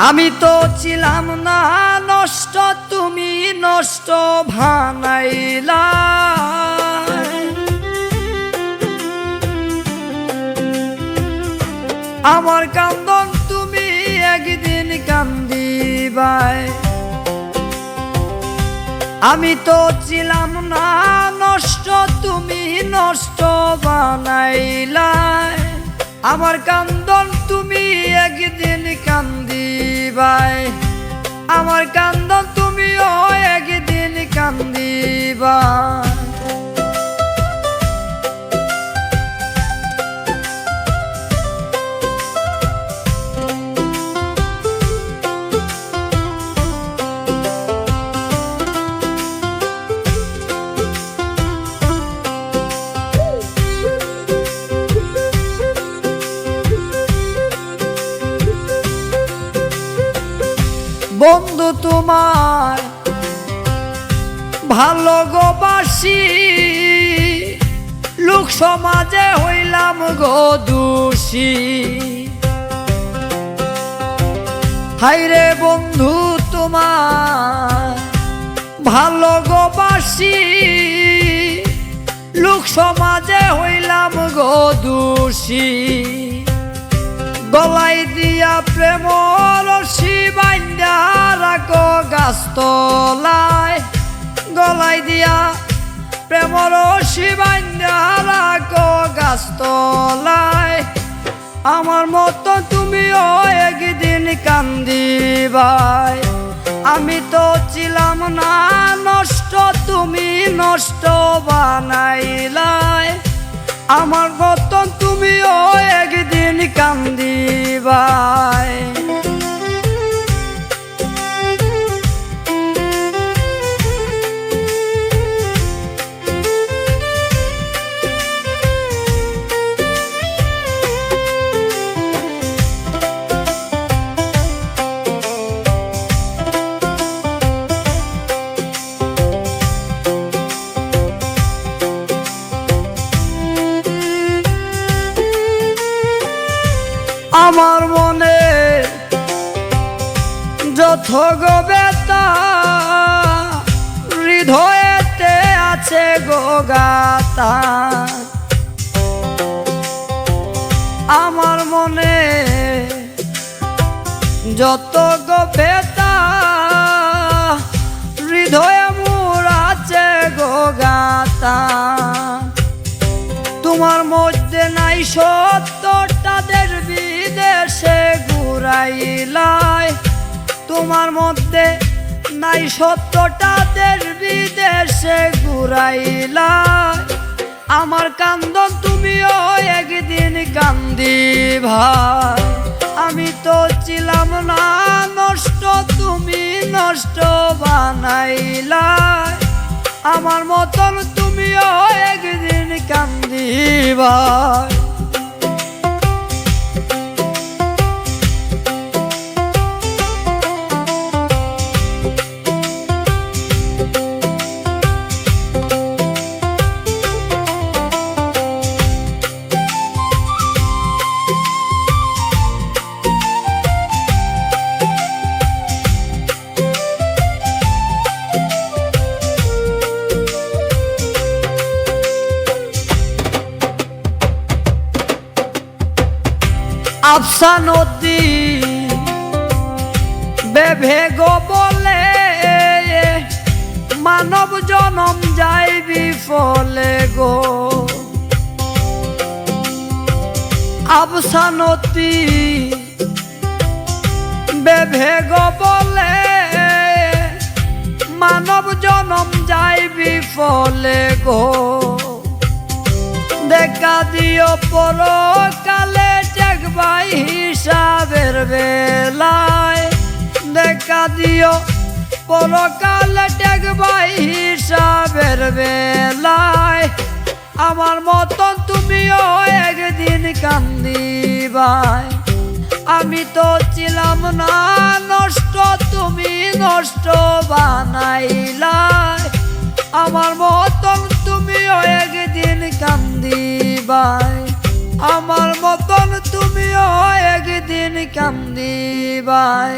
আমি তো ছিলাম না নষ্ট, তুমি নষ্ট বানাইলা। আমার কান্দন তুমি একদিন কান্দিবাই। আমি তো ছিলাম না নষ্ট, তুমি নষ্ট বানাইলা। আমার কান্দন তুমি একদিন কান্দিবাই। আমার কান্দন তুমিও একদিন কান্দিবা। বন্ধু তোমার ভালোবাসি, লোক সমাজে হইলাম গো দোষী। হায়রে বন্ধু তোমার ভালোবাসি, লোক সমাজে হইলাম গো দোষী। গলায় দিয়া প্রেম রশি বান্ধা রাখো গাছতলায়। গলায় দিয়া প্রেম রশি বান্ধা রাখো গাছতলায়। আমার মতো তুমিও একদিন কান্দিবাই। আমি তো ছিলাম না নষ্ট, তুমি নষ্ট বানাইলাই। আমার মতন তুমিও একদিন কান্দিবাই। আমার মনে যত গো ব্যথা, হৃদয়েতে আছে গো গাথা। আমার মনে যত গো ব্যথা, হৃদয়ে মোর আছে গো গাথা। তোমার মধ্যে নাই সত্যটা, দেশ বিদেশে ঘুরাইলাই। তোমার মধ্যে নাই সত্যটা, দেশ বিদেশে ঘুরাইলাই। আমার কান্দন তুমিও একদিন কান্দিবাই। আমি তো ছিলাম না নষ্ট, তুমি নষ্ট বানাইলাই। আমার মতন তুমিও একদিন কান্দিবাই। আফসা নদী বেভেগ বলে, মানব জনম যাই বিফলে গো। আফসা নদী বেভেগ বলে, মানব জনম যাই বিফলে গো। দেখা দিও পরকালে দেখবাই হিসাবের বেলায়। দেখা দিও পরকালে দেখবাই হিসাবের বেলায়। আমার মতন তুমিও একদিন কান্দিবাই। আমি তো ছিলাম না নষ্ট, তুমি নষ্ট বানাইলাই। আমার মতন তুমিও একদিন কান্দিবাই। আমার মতন তুমিও একদিন কান্দিবাই।